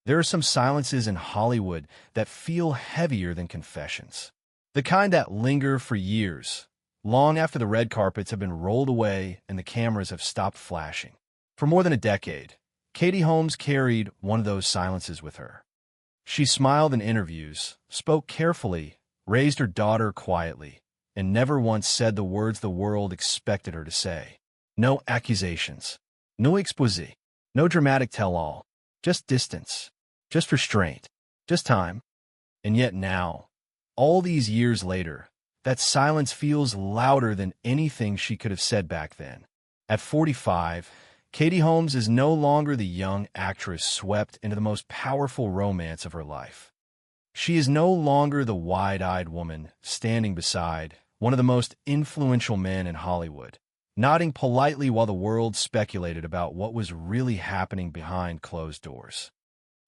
There are some silences in Hollywood that feel heavier than confessions. The kind that linger for years, long after the red carpets have been rolled away and the cameras have stopped flashing. For more than a decade, Katie Holmes carried one of those silences with her. She smiled in interviews, spoke carefully, raised her daughter quietly, and never once said the words the world expected her to say. No accusations, no exposé, no dramatic tell-all, just distance, just restraint, just time. And yet now, all these years later, that silence feels louder than anything she could have said back then. At 45, Katie Holmes is no longer the young actress swept into the most powerful romance of her life. She is no longer the wide-eyed woman standing beside one of the most influential men in Hollywood, nodding politely while the world speculated about what was really happening behind closed doors.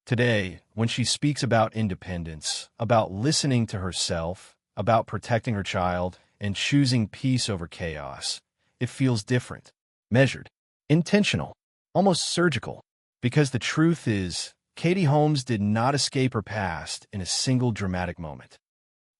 Today, when she speaks about independence, about listening to herself, about protecting her child, and choosing peace over chaos, it feels different, measured, intentional, almost surgical, because the truth is, Katie Holmes did not escape her past in a single dramatic moment.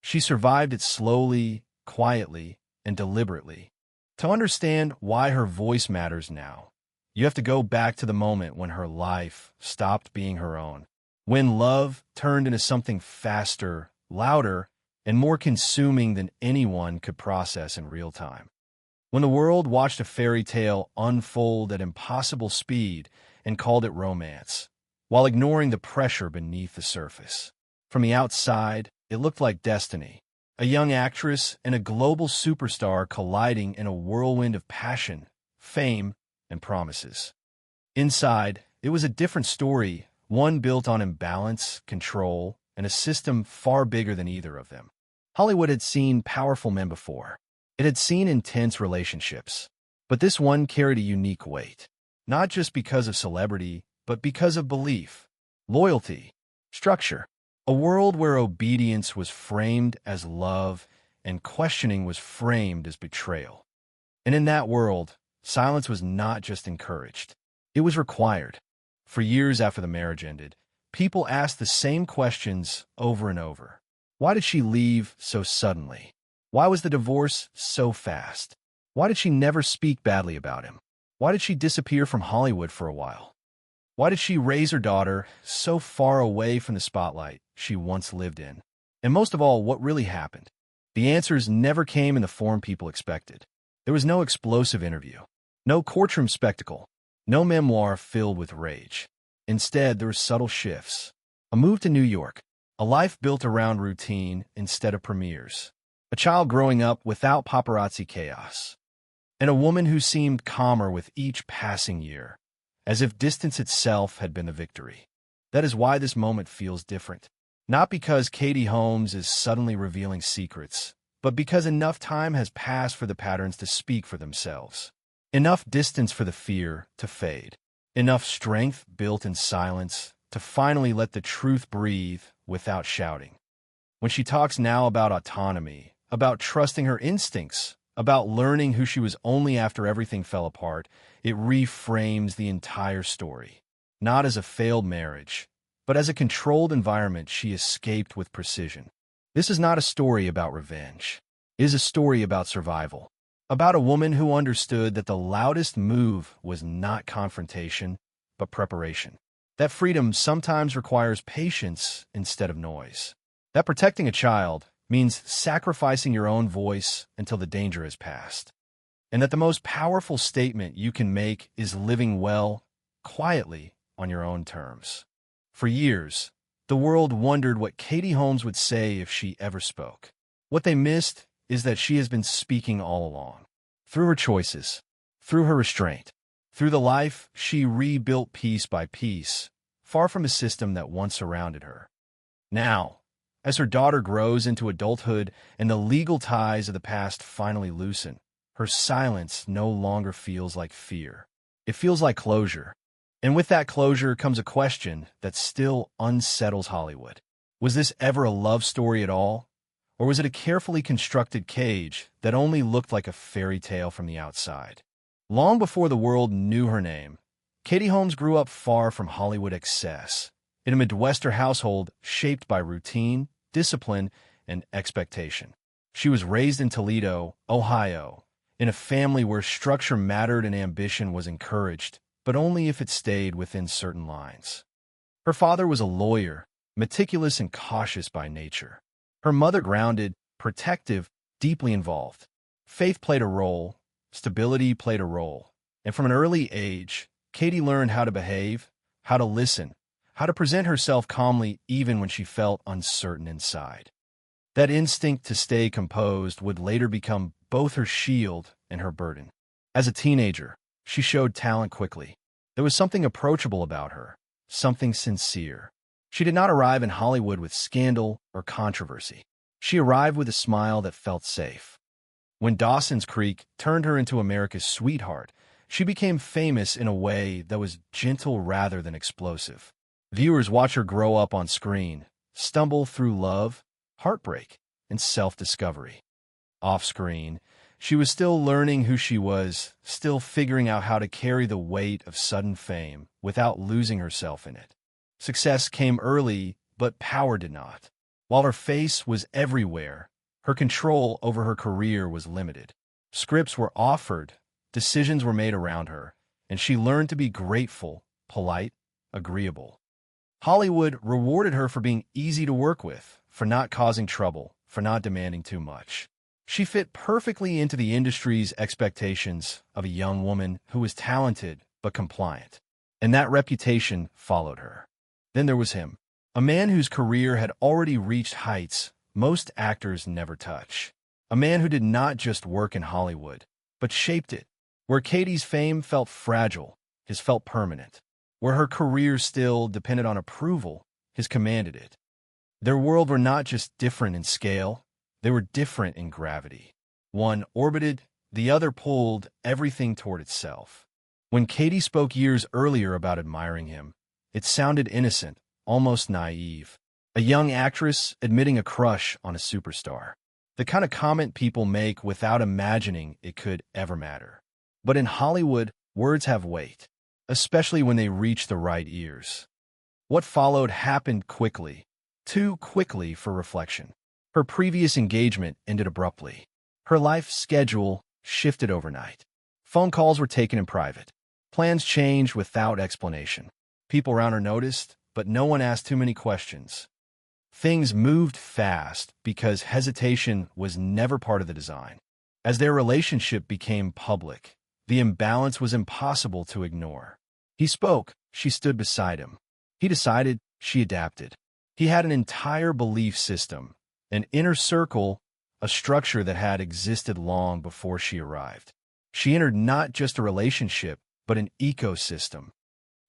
She survived it slowly, quietly, and deliberately. To understand why her voice matters now, you have to go back to the moment when her life stopped being her own, when love turned into something faster, louder, and more consuming than anyone could process in real time. When the world watched a fairy tale unfold at impossible speed and called it romance, while ignoring the pressure beneath the surface. From the outside, it looked like destiny, a young actress and a global superstar colliding in a whirlwind of passion, fame, and promises. Inside, it was a different story, one built on imbalance, control, and a system far bigger than either of them. Hollywood had seen powerful men before. It had seen intense relationships. But this one carried a unique weight, not just because of celebrity, but because of belief, loyalty, structure. A world where obedience was framed as love and questioning was framed as betrayal. And in that world, silence was not just encouraged. It was required. For years after the marriage ended, people asked the same questions over and over. Why did she leave so suddenly? Why was the divorce so fast? Why did she never speak badly about him? Why did she disappear from Hollywood for a while? Why did she raise her daughter so far away from the spotlight she once lived in? And most of all, what really happened? The answers never came in the form people expected. There was no explosive interview, no courtroom spectacle, no memoir filled with rage. Instead, there were subtle shifts. A move to New York, a life built around routine instead of premieres, a child growing up without paparazzi chaos, and a woman who seemed calmer with each passing year, as if distance itself had been the victory. That is why this moment feels different. Not because Katie Holmes is suddenly revealing secrets, but because enough time has passed for the patterns to speak for themselves. Enough distance for the fear to fade. Enough strength built in silence to finally let the truth breathe without shouting. When she talks now about autonomy, about trusting her instincts, about learning who she was only after everything fell apart, it reframes the entire story. Not as a failed marriage, but as a controlled environment she escaped with precision. This is not a story about revenge. It is a story about survival. About a woman who understood that the loudest move was not confrontation, but preparation. That freedom sometimes requires patience instead of noise. That protecting a child means sacrificing your own voice until the danger has passed. And that the most powerful statement you can make is living well, quietly, on your own terms. For years, the world wondered what Katie Holmes would say if she ever spoke. What they missed is that she has been speaking all along. Through her choices, through her restraint, through the life she rebuilt piece by piece, far from a system that once surrounded her. Now, as her daughter grows into adulthood and the legal ties of the past finally loosen, her silence no longer feels like fear. It feels like closure. And with that closure comes a question that still unsettles Hollywood. Was this ever a love story at all? Or was it a carefully constructed cage that only looked like a fairy tale from the outside? Long before the world knew her name, Katie Holmes grew up far from Hollywood excess, in a Midwestern household shaped by routine, discipline, and expectation. She was raised in Toledo, Ohio, in a family where structure mattered and ambition was encouraged, but only if it stayed within certain lines. Her father was a lawyer, meticulous and cautious by nature. Her mother grounded, protective, deeply involved. Faith played a role, stability played a role, and from an early age, Katie learned how to behave, how to listen, how to present herself calmly even when she felt uncertain inside. That instinct to stay composed would later become both her shield and her burden. As a teenager, she showed talent quickly. There was something approachable about her, something sincere. She did not arrive in Hollywood with scandal or controversy. She arrived with a smile that felt safe. When Dawson's Creek turned her into America's sweetheart, she became famous in a way that was gentle rather than explosive. Viewers watched her grow up on screen, stumble through love, heartbreak, and self-discovery. Off-screen, she was still learning who she was, still figuring out how to carry the weight of sudden fame without losing herself in it. Success came early, but power did not. While her face was everywhere, her control over her career was limited. Scripts were offered, decisions were made around her, and she learned to be grateful, polite, agreeable. Hollywood rewarded her for being easy to work with, for not causing trouble, for not demanding too much. She fit perfectly into the industry's expectations of a young woman who was talented but compliant, and that reputation followed her. Then there was him, a man whose career had already reached heights most actors never touch. A man who did not just work in Hollywood, but shaped it. Where Katie's fame felt fragile, his felt permanent. Where her career still depended on approval, his commanded it. Their worlds were not just different in scale, they were different in gravity. One orbited, the other pulled everything toward itself. When Katie spoke years earlier about admiring him, it sounded innocent, almost naive. A young actress admitting a crush on a superstar. The kind of comment people make without imagining it could ever matter. But in Hollywood, words have weight, especially when they reach the right ears. What followed happened quickly, too quickly for reflection. Her previous engagement ended abruptly. Her life schedule shifted overnight. Phone calls were taken in private. Plans changed without explanation. People around her noticed, but no one asked too many questions. Things moved fast because hesitation was never part of the design. As their relationship became public, the imbalance was impossible to ignore. He spoke, she stood beside him. He decided, she adapted. He had an entire belief system, an inner circle, a structure that had existed long before she arrived. She entered not just a relationship, but an ecosystem.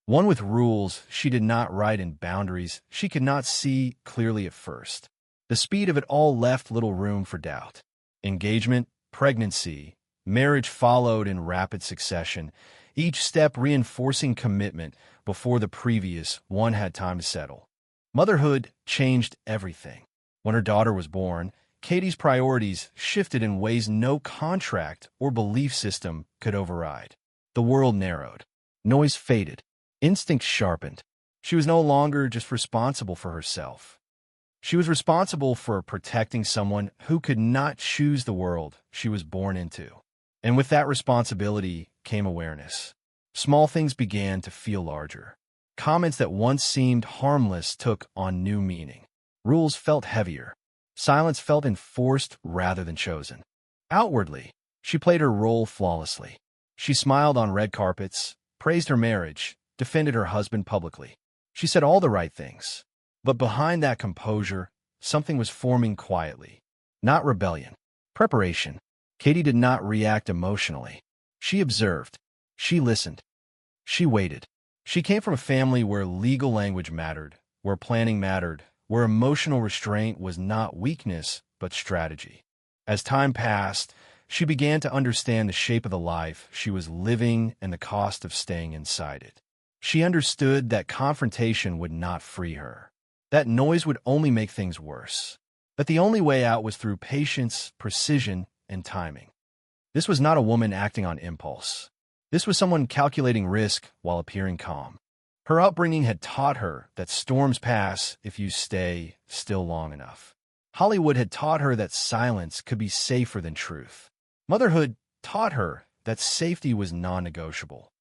One with rules she did not write and boundaries she could not see clearly at first. The speed of it all left little room for doubt. Engagement, pregnancy, marriage followed in rapid succession, each step reinforcing commitment before the previous one had time to settle. Motherhood changed everything. When her daughter was born, Katie's priorities shifted in ways no contract or belief system could override. The world narrowed. Noise faded. Instinct sharpened. She was no longer just responsible for herself. She was responsible for protecting someone who could not choose the world she was born into. And with that responsibility came awareness. Small things began to feel larger. Comments that once seemed harmless took on new meaning. Rules felt heavier. Silence felt enforced rather than chosen. Outwardly, she played her role flawlessly. She smiled on red carpets, praised her marriage, defended her husband publicly. She said all the right things. But behind that composure, something was forming quietly. Not rebellion. Preparation. Katie did not react emotionally. She observed. She listened. She waited. She came from a family where legal language mattered, where planning mattered, where emotional restraint was not weakness, but strategy. As time passed, she began to understand the shape of the life she was living and the cost of staying inside it. She understood that confrontation would not free her, that noise would only make things worse, that the only way out was through patience, precision, and timing. This was not a woman acting on impulse. This was someone calculating risk while appearing calm. Her upbringing had taught her that storms pass if you stay still long enough. Hollywood had taught her that silence could be safer than truth. Motherhood taught her that safety was non-negotiable.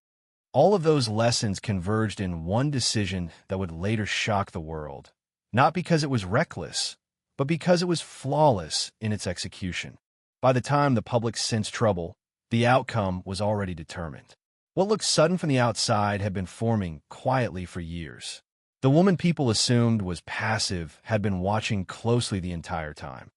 All of those lessons converged in one decision that would later shock the world, not because it was reckless, but because it was flawless in its execution. By the time the public sensed trouble, the outcome was already determined. What looked sudden from the outside had been forming quietly for years. The woman people assumed was passive had been watching closely the entire time.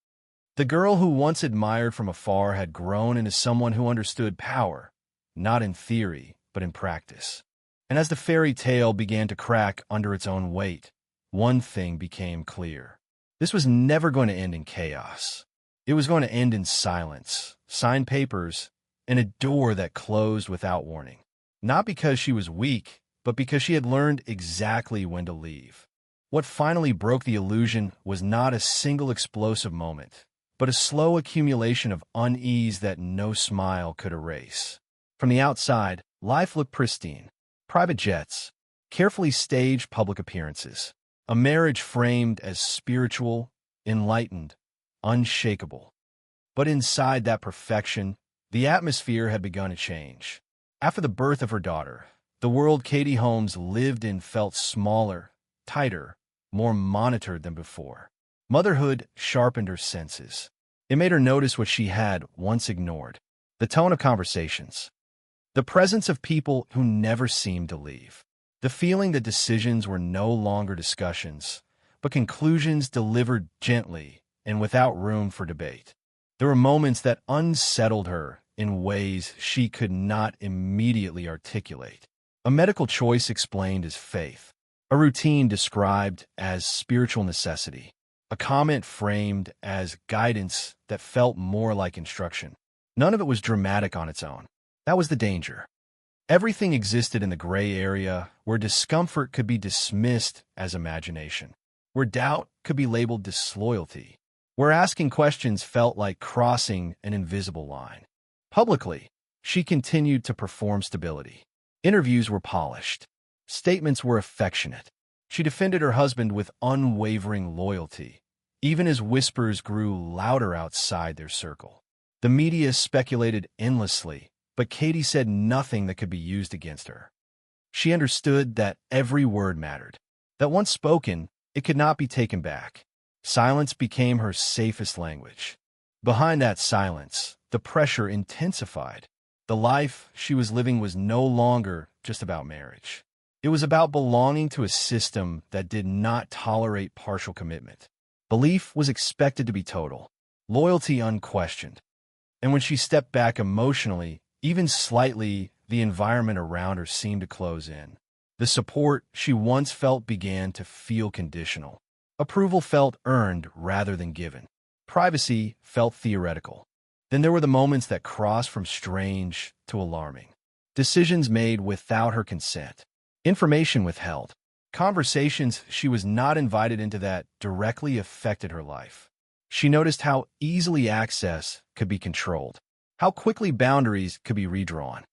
The girl who once admired from afar had grown into someone who understood power, not in theory, but in practice. And as the fairy tale began to crack under its own weight, one thing became clear. This was never going to end in chaos. It was going to end in silence, signed papers, and a door that closed without warning. Not because she was weak, but because she had learned exactly when to leave. What finally broke the illusion was not a single explosive moment, but a slow accumulation of unease that no smile could erase. From the outside, life looked pristine. Private jets, carefully staged public appearances, a marriage framed as spiritual, enlightened, unshakable. But inside that perfection, the atmosphere had begun to change. After the birth of her daughter, the world Katie Holmes lived in felt smaller, tighter, more monitored than before. Motherhood sharpened her senses. It made her notice what she had once ignored: the tone of conversations, the presence of people who never seemed to leave, the feeling that decisions were no longer discussions, but conclusions delivered gently and without room for debate. There were moments that unsettled her in ways she could not immediately articulate. A medical choice explained as faith, a routine described as spiritual necessity, a comment framed as guidance that felt more like instruction. None of it was dramatic on its own. That was the danger. Everything existed in the gray area where discomfort could be dismissed as imagination, where doubt could be labeled disloyalty, where asking questions felt like crossing an invisible line. Publicly, she continued to perform stability. Interviews were polished. Statements were affectionate. She defended her husband with unwavering loyalty, even as whispers grew louder outside their circle. The media speculated endlessly, but Katie said nothing that could be used against her. She understood that every word mattered, that once spoken, it could not be taken back. Silence became her safest language. Behind that silence, the pressure intensified. The life she was living was no longer just about marriage. It was about belonging to a system that did not tolerate partial commitment. Belief was expected to be total, loyalty unquestioned. And when she stepped back emotionally, even slightly, the environment around her seemed to close in. The support she once felt began to feel conditional. Approval felt earned rather than given. Privacy felt theoretical. Then there were the moments that crossed from strange to alarming. Decisions made without her consent. Information withheld. Conversations she was not invited into that directly affected her life. She noticed how easily access could be controlled, how quickly boundaries could be redrawn.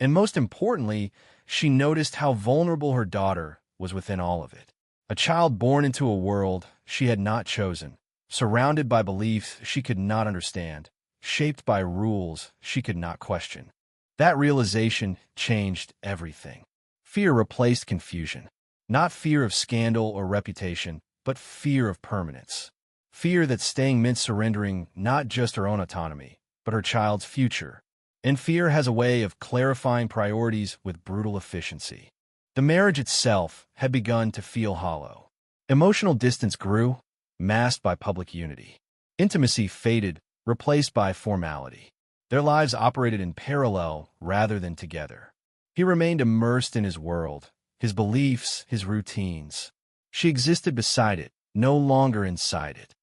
And most importantly, she noticed how vulnerable her daughter was within all of it. A child born into a world she had not chosen, surrounded by beliefs she could not understand, shaped by rules she could not question. That realization changed everything. Fear replaced confusion. Not fear of scandal or reputation, but fear of permanence. Fear that staying meant surrendering not just her own autonomy, but her child's future. And fear has a way of clarifying priorities with brutal efficiency. The marriage itself had begun to feel hollow. Emotional distance grew, masked by public unity. Intimacy faded, replaced by formality. Their lives operated in parallel rather than together. He remained immersed in his world, his beliefs, his routines. She existed beside it, no longer inside it.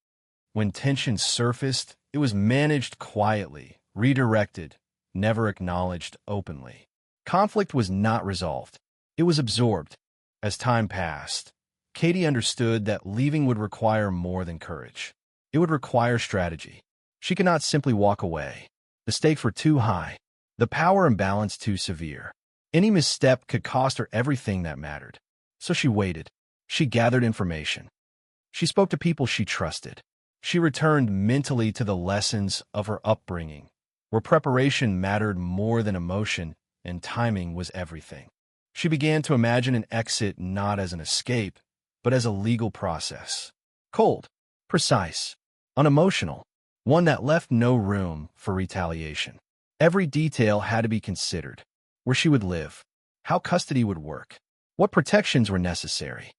When tension surfaced, it was managed quietly, redirected, never acknowledged openly. Conflict was not resolved. It was absorbed. As time passed, Katie understood that leaving would require more than courage. It would require strategy. She could not simply walk away. The stakes were too high, the power imbalance too severe. Any misstep could cost her everything that mattered. So she waited. She gathered information. She spoke to people she trusted. She returned mentally to the lessons of her upbringing, where preparation mattered more than emotion and timing was everything. She began to imagine an exit not as an escape, but as a legal process. Cold, precise, unemotional, one that left no room for retaliation. Every detail had to be considered: where she would live, how custody would work, what protections were necessary,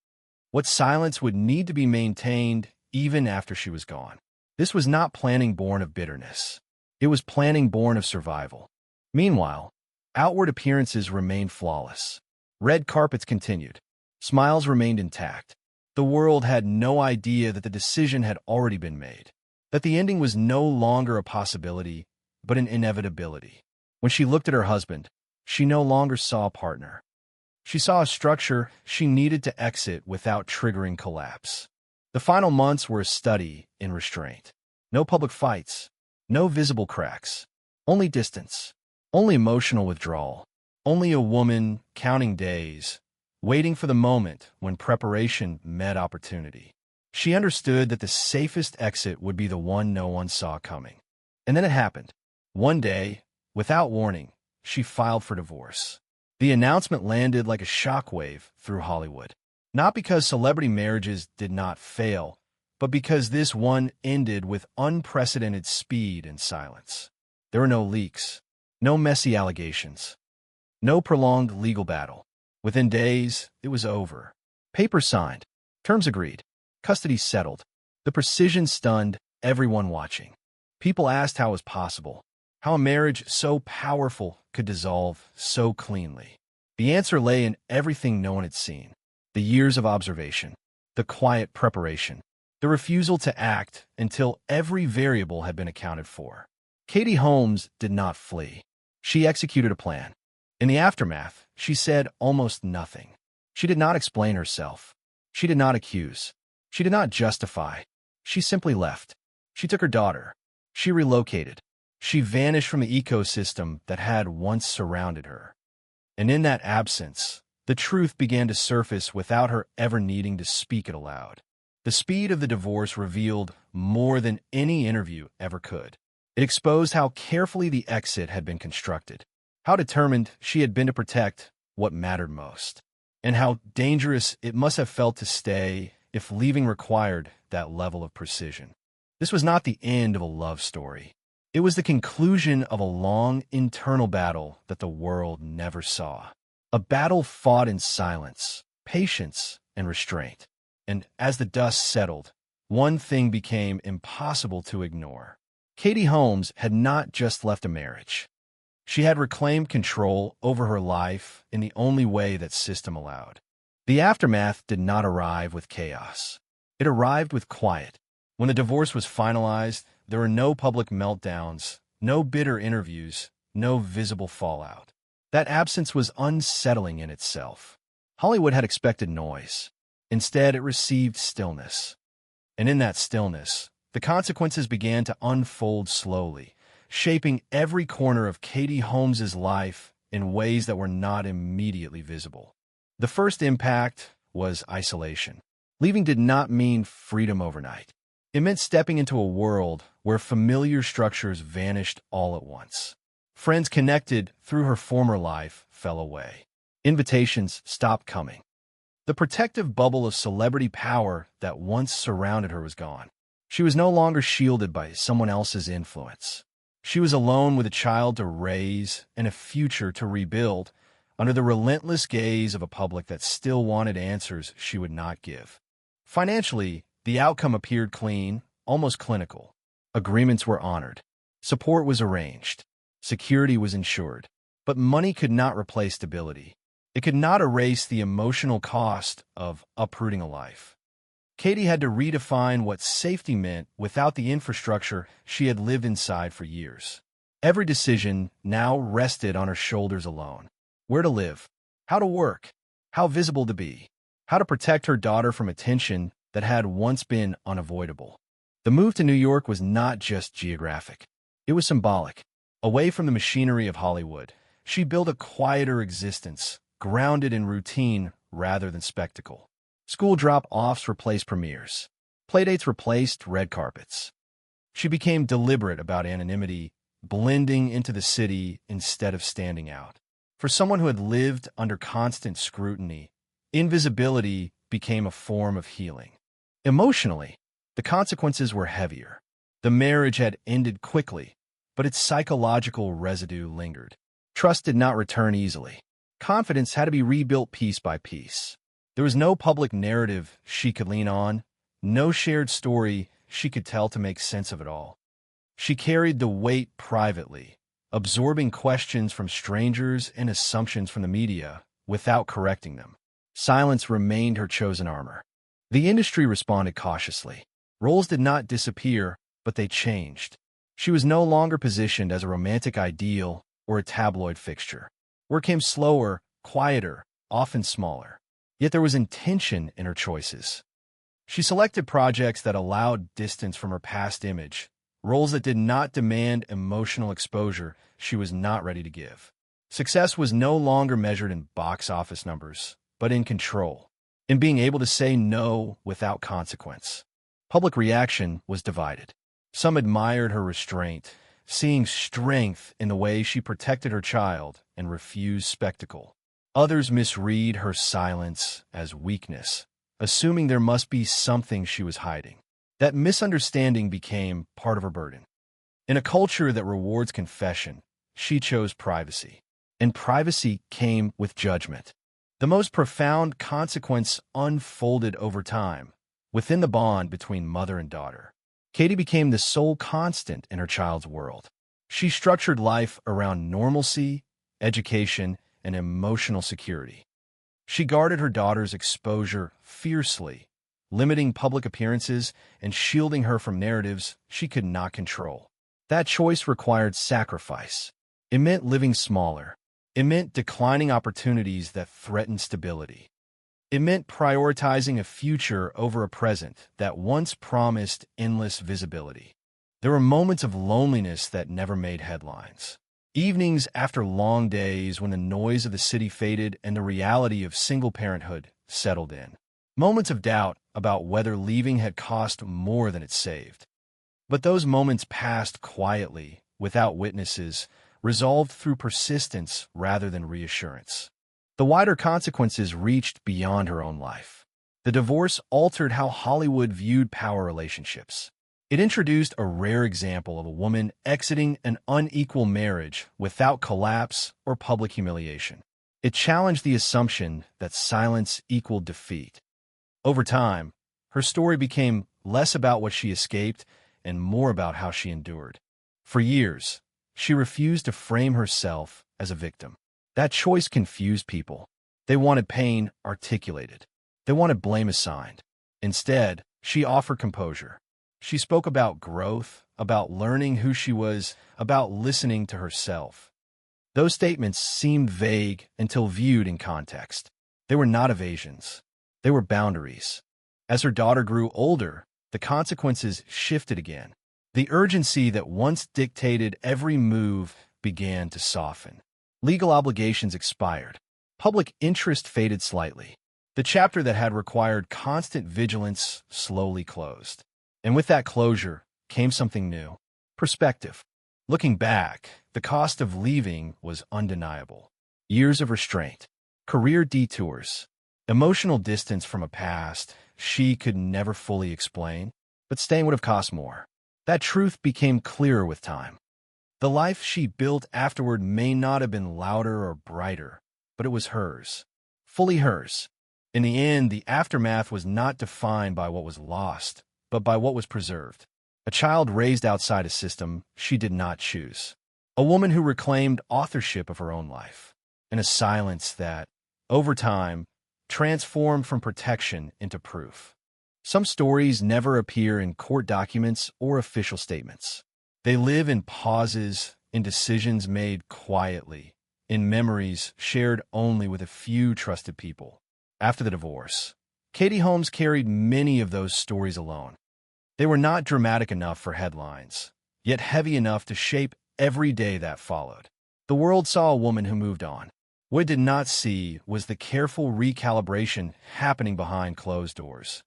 what silence would need to be maintained even after she was gone. This was not planning born of bitterness. It was planning born of survival. Meanwhile, outward appearances remained flawless. Red carpets continued. Smiles remained intact. The world had no idea that the decision had already been made, that the ending was no longer a possibility, but an inevitability. When she looked at her husband, she no longer saw a partner. She saw a structure she needed to exit without triggering collapse. The final months were a study in restraint. No public fights, no visible cracks, only distance, only emotional withdrawal, only a woman counting days, waiting for the moment when preparation met opportunity. She understood that the safest exit would be the one no one saw coming. And then it happened. One day, without warning, she filed for divorce. The announcement landed like a shockwave through Hollywood. Not because celebrity marriages did not fail, but because this one ended with unprecedented speed and silence. There were no leaks, no messy allegations, no prolonged legal battle. Within days, it was over. Papers signed, terms agreed, custody settled. The precision stunned everyone watching. People asked how it was possible, how a marriage so powerful could dissolve so cleanly. The answer lay in everything no one had seen: the years of observation, the quiet preparation, the refusal to act until every variable had been accounted for. Katie Holmes did not flee. She executed a plan. In the aftermath, she said almost nothing. She did not explain herself. She did not accuse. She did not justify. She simply left. She took her daughter. She relocated. She vanished from the ecosystem that had once surrounded her. And in that absence, the truth began to surface without her ever needing to speak it aloud. The speed of the divorce revealed more than any interview ever could. It exposed how carefully the exit had been constructed, how determined she had been to protect what mattered most, and how dangerous it must have felt to stay if leaving required that level of precision. This was not the end of a love story. It was the conclusion of a long internal battle that the world never saw. A battle fought in silence, patience, and restraint. And as the dust settled, one thing became impossible to ignore. Katie Holmes had not just left a marriage. She had reclaimed control over her life in the only way that system allowed. The aftermath did not arrive with chaos. It arrived with quiet. When the divorce was finalized, there were no public meltdowns, no bitter interviews, no visible fallout. That absence was unsettling in itself. Hollywood had expected noise. Instead, it received stillness. And in that stillness, the consequences began to unfold slowly, shaping every corner of Katie Holmes's life in ways that were not immediately visible. The first impact was isolation. Leaving did not mean freedom overnight. It meant stepping into a world where familiar structures vanished all at once. Friends connected through her former life fell away. Invitations stopped coming. The protective bubble of celebrity power that once surrounded her was gone. She was no longer shielded by someone else's influence. She was alone with a child to raise and a future to rebuild under the relentless gaze of a public that still wanted answers she would not give. Financially, the outcome appeared clean, almost clinical. Agreements were honored. Support was arranged. Security was ensured. But money could not replace stability. It could not erase the emotional cost of uprooting a life. Katie had to redefine what safety meant without the infrastructure she had lived inside for years. Every decision now rested on her shoulders alone. Where to live, how to work, how visible to be, how to protect her daughter from attention that had once been unavoidable. The move to New York was not just geographic. It was symbolic. Away from the machinery of Hollywood, she built a quieter existence, grounded in routine rather than spectacle. School drop-offs replaced premieres. Playdates replaced red carpets. She became deliberate about anonymity, blending into the city instead of standing out. For someone who had lived under constant scrutiny, invisibility became a form of healing. Emotionally, the consequences were heavier. The marriage had ended quickly, but its psychological residue lingered. Trust did not return easily. Confidence had to be rebuilt piece by piece. There was no public narrative she could lean on, no shared story she could tell to make sense of it all. She carried the weight privately, absorbing questions from strangers and assumptions from the media without correcting them. Silence remained her chosen armor. The industry responded cautiously. Roles did not disappear, but they changed. She was no longer positioned as a romantic ideal or a tabloid fixture. Work came slower, quieter, often smaller. Yet there was intention in her choices. She selected projects that allowed distance from her past image, roles that did not demand emotional exposure she was not ready to give. Success was no longer measured in box office numbers, but in control, in being able to say no without consequence. Public reaction was divided. Some admired her restraint, seeing strength in the way she protected her child and refused spectacle. Others misread her silence as weakness, assuming there must be something she was hiding. That misunderstanding became part of her burden. In a culture that rewards confession, she chose privacy. And privacy came with judgment. The most profound consequence unfolded over time, within the bond between mother and daughter. Katie became the sole constant in her child's world. She structured life around normalcy, education, and emotional security. She guarded her daughter's exposure fiercely, limiting public appearances and shielding her from narratives she could not control. That choice required sacrifice. It meant living smaller. It meant declining opportunities that threatened stability. It meant prioritizing a future over a present that once promised endless visibility. There were moments of loneliness that never made headlines. Evenings after long days when the noise of the city faded and the reality of single parenthood settled in. Moments of doubt about whether leaving had cost more than it saved. But those moments passed quietly, without witnesses, resolved through persistence rather than reassurance. The wider consequences reached beyond her own life. The divorce altered how Hollywood viewed power relationships. It introduced a rare example of a woman exiting an unequal marriage without collapse or public humiliation. It challenged the assumption that silence equaled defeat. Over time, her story became less about what she escaped and more about how she endured. For years, she refused to frame herself as a victim. That choice confused people. They wanted pain articulated. They wanted blame assigned. Instead, she offered composure. She spoke about growth, about learning who she was, about listening to herself. Those statements seemed vague until viewed in context. They were not evasions. They were boundaries. As her daughter grew older, the consequences shifted again. The urgency that once dictated every move began to soften. Legal obligations expired. Public interest faded slightly. The chapter that had required constant vigilance slowly closed. And with that closure came something new. Perspective. Looking back, the cost of leaving was undeniable. Years of restraint, career detours, emotional distance from a past she could never fully explain, but staying would have cost more. That truth became clearer with time. The life she built afterward may not have been louder or brighter, but it was hers, fully hers. In the end, the aftermath was not defined by what was lost, but by what was preserved. A child raised outside a system she did not choose. A woman who reclaimed authorship of her own life. And a silence that, over time, transformed from protection into proof. Some stories never appear in court documents or official statements. They live in pauses, in decisions made quietly, in memories shared only with a few trusted people. After the divorce, Katie Holmes carried many of those stories alone. They were not dramatic enough for headlines, yet heavy enough to shape every day that followed. The world saw a woman who moved on, What it did not see was the careful recalibration happening behind closed doors.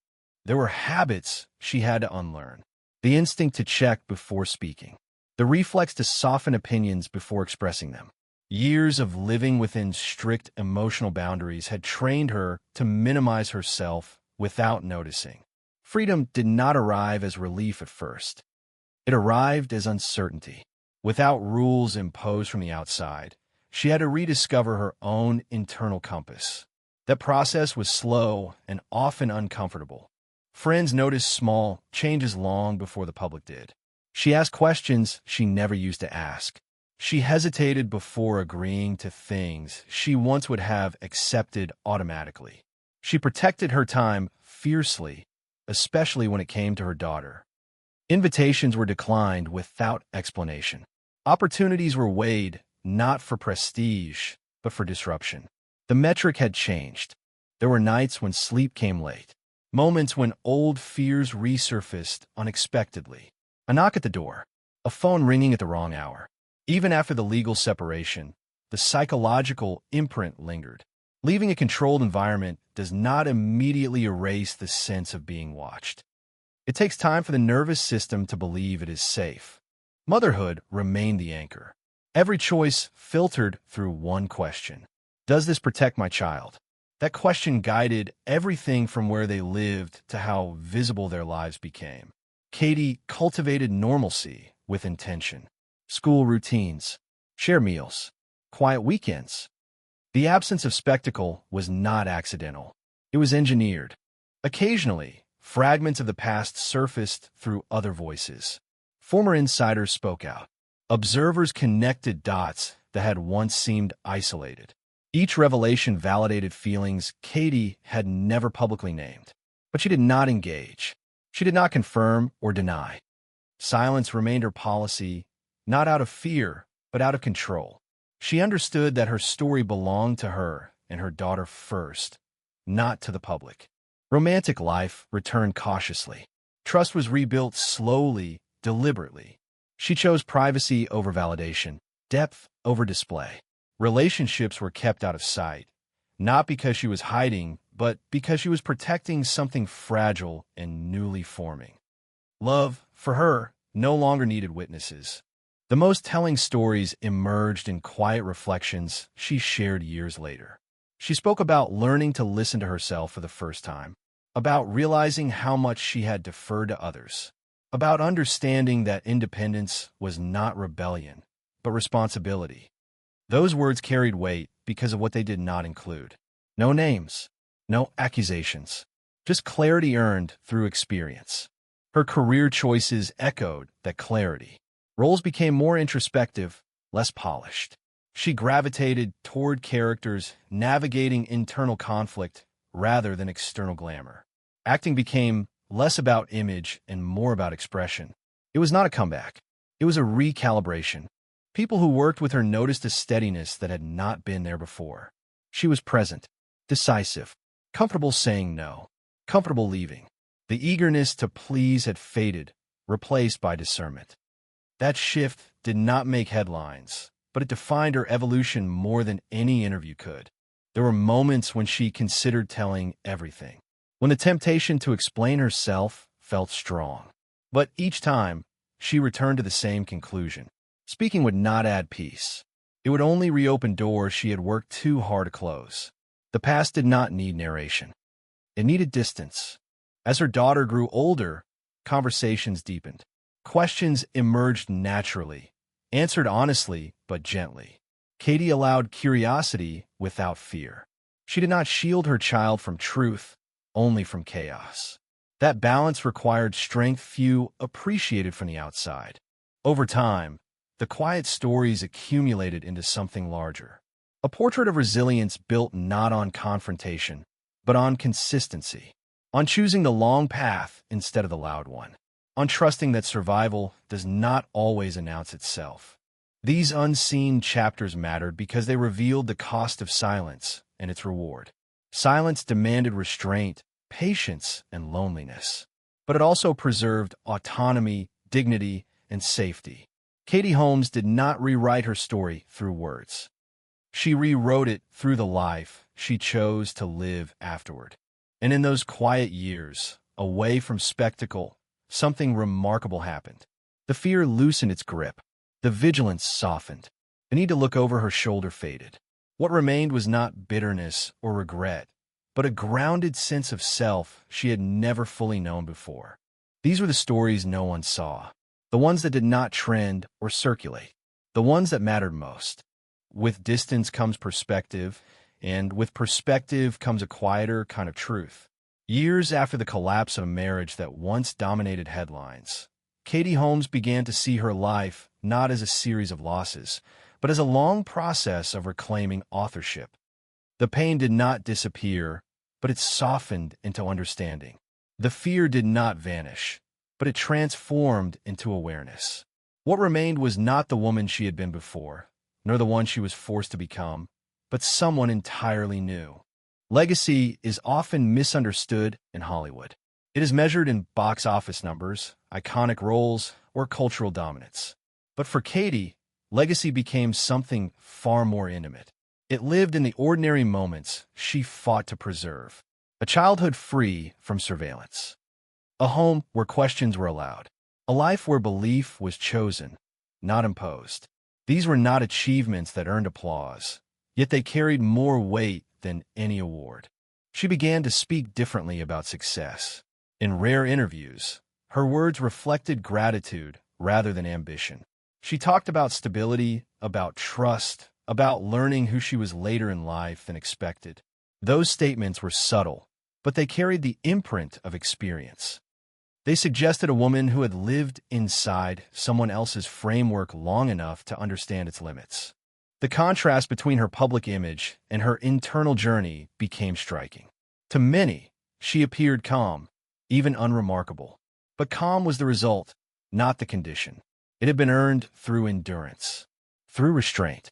There were habits she had to unlearn. The instinct to check before speaking. The reflex to soften opinions before expressing them. Years of living within strict emotional boundaries had trained her to minimize herself without noticing. Freedom did not arrive as relief at first. It arrived as uncertainty. Without rules imposed from the outside, she had to rediscover her own internal compass. That process was slow and often uncomfortable. Friends noticed small changes long before the public did. She asked questions she never used to ask. She hesitated before agreeing to things she once would have accepted automatically. She protected her time fiercely, especially when it came to her daughter. Invitations were declined without explanation. Opportunities were weighed not for prestige, but for disruption. The metric had changed. There were nights when sleep came late, moments when old fears resurfaced unexpectedly. A knock at the door, a phone ringing at the wrong hour. Even after the legal separation, the psychological imprint lingered. Leaving a controlled environment does not immediately erase the sense of being watched. It takes time for the nervous system to believe it is safe. Motherhood remained the anchor. Every choice filtered through one question. Does this protect my child? That question guided everything from where they lived to how visible their lives became. Katie cultivated normalcy with intention. School routines, share meals, quiet weekends. The absence of spectacle was not accidental. It was engineered. Occasionally, fragments of the past surfaced through other voices. Former insiders spoke out. Observers connected dots that had once seemed isolated. Each revelation validated feelings Katie had never publicly named. But she did not engage. She did not confirm or deny. Silence remained her policy, not out of fear, but out of control. She understood that her story belonged to her and her daughter first, not to the public. Romantic life returned cautiously. Trust was rebuilt slowly, deliberately. She chose privacy over validation, depth over display. Relationships were kept out of sight, not because she was hiding, but because she was protecting something fragile and newly forming. Love, for her, no longer needed witnesses. The most telling stories emerged in quiet reflections she shared years later. She spoke about learning to listen to herself for the first time, about realizing how much she had deferred to others, about understanding that independence was not rebellion, but responsibility. Those words carried weight because of what they did not include. No names, no accusations, just clarity earned through experience. Her career choices echoed that clarity. Roles became more introspective, less polished. She gravitated toward characters navigating internal conflict rather than external glamour. Acting became less about image and more about expression. It was not a comeback. It was a recalibration. People who worked with her noticed a steadiness that had not been there before. She was present, decisive, comfortable saying no, comfortable leaving. The eagerness to please had faded, replaced by discernment. That shift did not make headlines, but it defined her evolution more than any interview could. There were moments when she considered telling everything, when the temptation to explain herself felt strong. But each time, she returned to the same conclusion. Speaking would not add peace. It would only reopen doors she had worked too hard to close. The past did not need narration. It needed distance. As her daughter grew older, conversations deepened. Questions emerged naturally, answered honestly but gently. Katie allowed curiosity without fear. She did not shield her child from truth, only from chaos. That balance required strength few appreciated from the outside. Over time, the quiet stories accumulated into something larger. A portrait of resilience built not on confrontation, but on consistency. On choosing the long path instead of the loud one. On trusting that survival does not always announce itself. These unseen chapters mattered because they revealed the cost of silence and its reward. Silence demanded restraint, patience, and loneliness. But it also preserved autonomy, dignity, and safety. Katie Holmes did not rewrite her story through words. She rewrote it through the life she chose to live afterward. And in those quiet years, away from spectacle, something remarkable happened. The fear loosened its grip. The vigilance softened. The need to look over her shoulder faded. What remained was not bitterness or regret, but a grounded sense of self she had never fully known before. These were the stories no one saw, the ones that did not trend or circulate, the ones that mattered most. With distance comes perspective, and with perspective comes a quieter kind of truth. Years after the collapse of a marriage that once dominated headlines, Katie Holmes began to see her life not as a series of losses, but as a long process of reclaiming authorship. The pain did not disappear, but it softened into understanding. The fear did not vanish, but it transformed into awareness. What remained was not the woman she had been before, nor the one she was forced to become, but someone entirely new. Legacy is often misunderstood in Hollywood. It is measured in box office numbers, iconic roles, or cultural dominance. But for Katie, legacy became something far more intimate. It lived in the ordinary moments she fought to preserve. A childhood free from surveillance. A home where questions were allowed. A life where belief was chosen, not imposed. These were not achievements that earned applause, yet they carried more weight than any award. She began to speak differently about success. In rare interviews, her words reflected gratitude rather than ambition. She talked about stability, about trust, about learning who she was later in life than expected. Those statements were subtle, but they carried the imprint of experience. They suggested a woman who had lived inside someone else's framework long enough to understand its limits. The contrast between her public image and her internal journey became striking. To many, she appeared calm, even unremarkable. But calm was the result, not the condition. It had been earned through endurance, through restraint,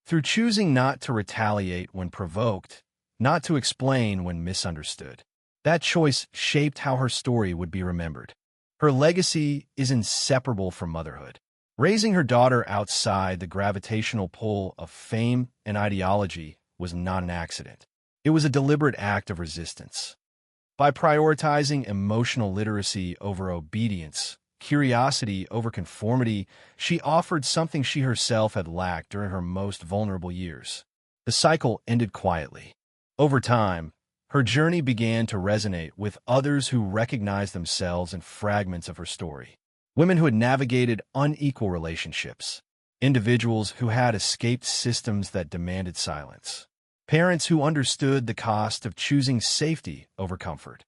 through choosing not to retaliate when provoked, not to explain when misunderstood. That choice shaped how her story would be remembered. Her legacy is inseparable from motherhood. Raising her daughter outside the gravitational pull of fame and ideology was not an accident. It was a deliberate act of resistance. By prioritizing emotional literacy over obedience, curiosity over conformity, she offered something she herself had lacked during her most vulnerable years. The cycle ended quietly. Over time, her journey began to resonate with others who recognized themselves in fragments of her story. Women who had navigated unequal relationships, individuals who had escaped systems that demanded silence, parents who understood the cost of choosing safety over comfort.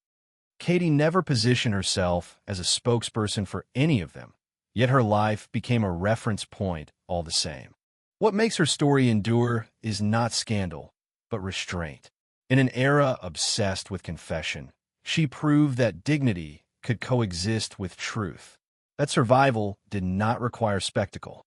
Katie never positioned herself as a spokesperson for any of them, yet her life became a reference point all the same. What makes her story endure is not scandal, but restraint. In an era obsessed with confession, she proved that dignity could coexist with truth, that survival did not require spectacle,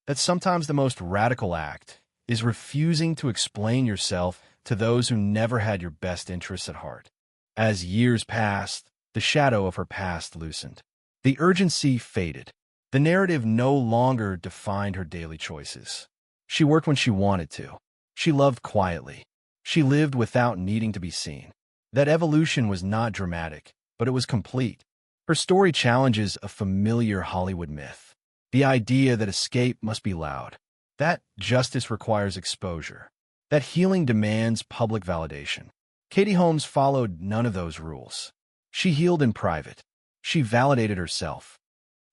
that sometimes the most radical act is refusing to explain yourself to those who never had your best interests at heart. As years passed, the shadow of her past loosened. The urgency faded. The narrative no longer defined her daily choices. She worked when she wanted to. She loved quietly. She lived without needing to be seen. That evolution was not dramatic, but it was complete. Her story challenges a familiar Hollywood myth. The idea that escape must be loud. That justice requires exposure. That healing demands public validation. Katie Holmes followed none of those rules. She healed in private. She validated herself.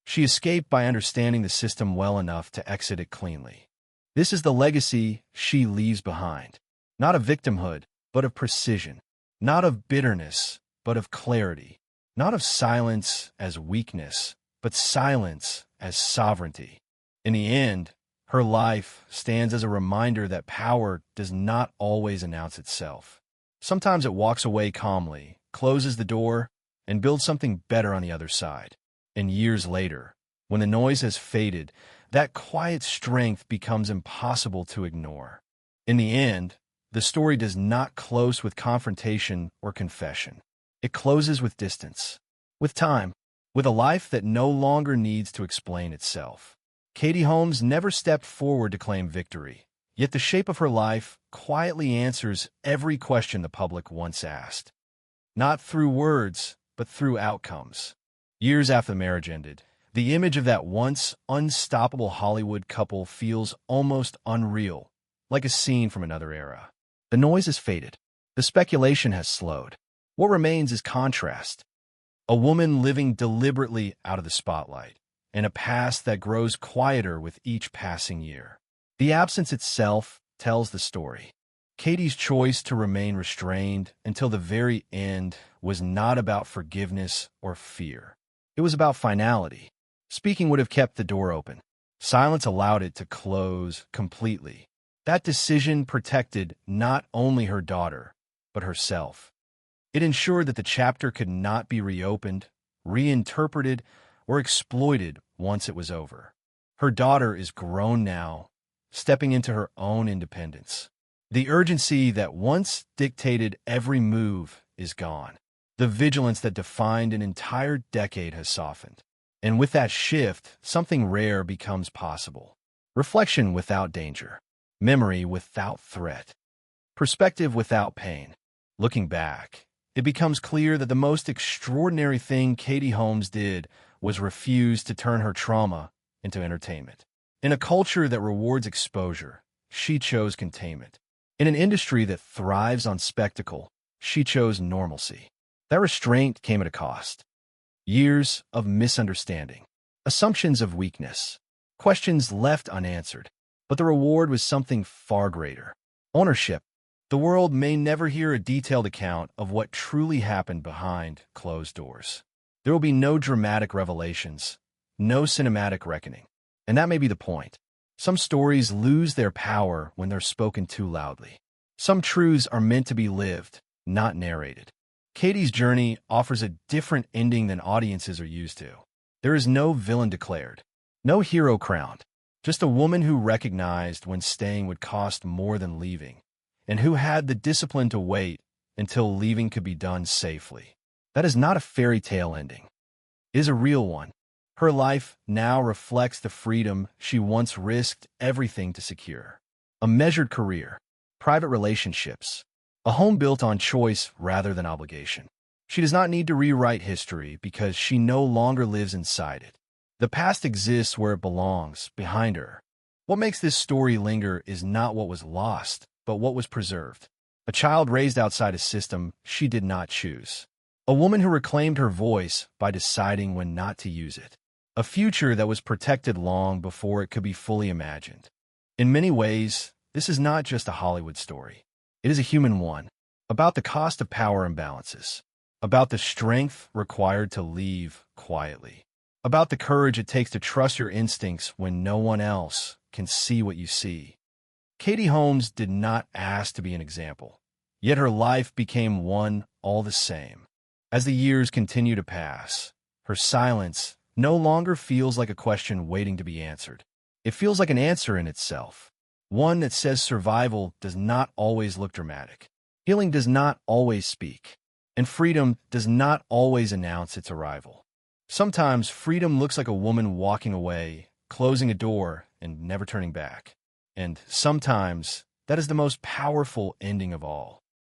She escaped by understanding the system well enough to exit it cleanly. This is the legacy she leaves behind. Not of victimhood, but of precision. Not of bitterness, but of clarity. Not of silence as weakness, but silence as sovereignty. In the end, her life stands as a reminder that power does not always announce itself. Sometimes it walks away calmly, closes the door, and builds something better on the other side. And years later, when the noise has faded, that quiet strength becomes impossible to ignore. In the end, the story does not close with confrontation or confession. It closes with distance, with time, with a life that no longer needs to explain itself. Katie Holmes never stepped forward to claim victory. Yet the shape of her life quietly answers every question the public once asked. Not through words, but through outcomes. Years after the marriage ended, the image of that once unstoppable Hollywood couple feels almost unreal, like a scene from another era. The noise has faded. The speculation has slowed. What remains is contrast. A woman living deliberately out of the spotlight, and a past that grows quieter with each passing year. The absence itself tells the story. Katie's choice to remain restrained until the very end was not about forgiveness or fear. It was about finality. Speaking would have kept the door open. Silence allowed it to close completely. That decision protected not only her daughter, but herself. It ensured that the chapter could not be reopened, reinterpreted, or exploited once it was over. Her daughter is grown now, stepping into her own independence. The urgency that once dictated every move is gone. The vigilance that defined an entire decade has softened. And with that shift, something rare becomes possible. Reflection without danger. Memory without threat. Perspective without pain. Looking back, it becomes clear that the most extraordinary thing Katie Holmes did was refuse to turn her trauma into entertainment. In a culture that rewards exposure, she chose containment. In an industry that thrives on spectacle, she chose normalcy. That restraint came at a cost. Years of misunderstanding, assumptions of weakness, questions left unanswered. But the reward was something far greater. Ownership. The world may never hear a detailed account of what truly happened behind closed doors. There will be no dramatic revelations, no cinematic reckoning. And that may be the point. Some stories lose their power when they're spoken too loudly. Some truths are meant to be lived, not narrated. Katie's journey offers a different ending than audiences are used to. There is no villain declared, no hero crowned, just a woman who recognized when staying would cost more than leaving, and who had the discipline to wait until leaving could be done safely. That is not a fairy tale ending. It is a real one. Her life now reflects the freedom she once risked everything to secure. A measured career, private relationships, a home built on choice rather than obligation. She does not need to rewrite history because she no longer lives inside it. The past exists where it belongs, behind her. What makes this story linger is not what was lost, but what was preserved. A child raised outside a system she did not choose. A woman who reclaimed her voice by deciding when not to use it. A future that was protected long before it could be fully imagined. In many ways, this is not just a Hollywood story. It is a human one, about the cost of power imbalances, about the strength required to leave quietly, about the courage it takes to trust your instincts when no one else can see what you see. Katie Holmes did not ask to be an example, yet her life became one all the same. As the years continue to pass, her silence no longer feels like a question waiting to be answered. It feels like an answer in itself. One that says survival does not always look dramatic. Healing does not always speak. And freedom does not always announce its arrival. Sometimes freedom looks like a woman walking away, closing a door, and never turning back. And sometimes that is the most powerful ending of all.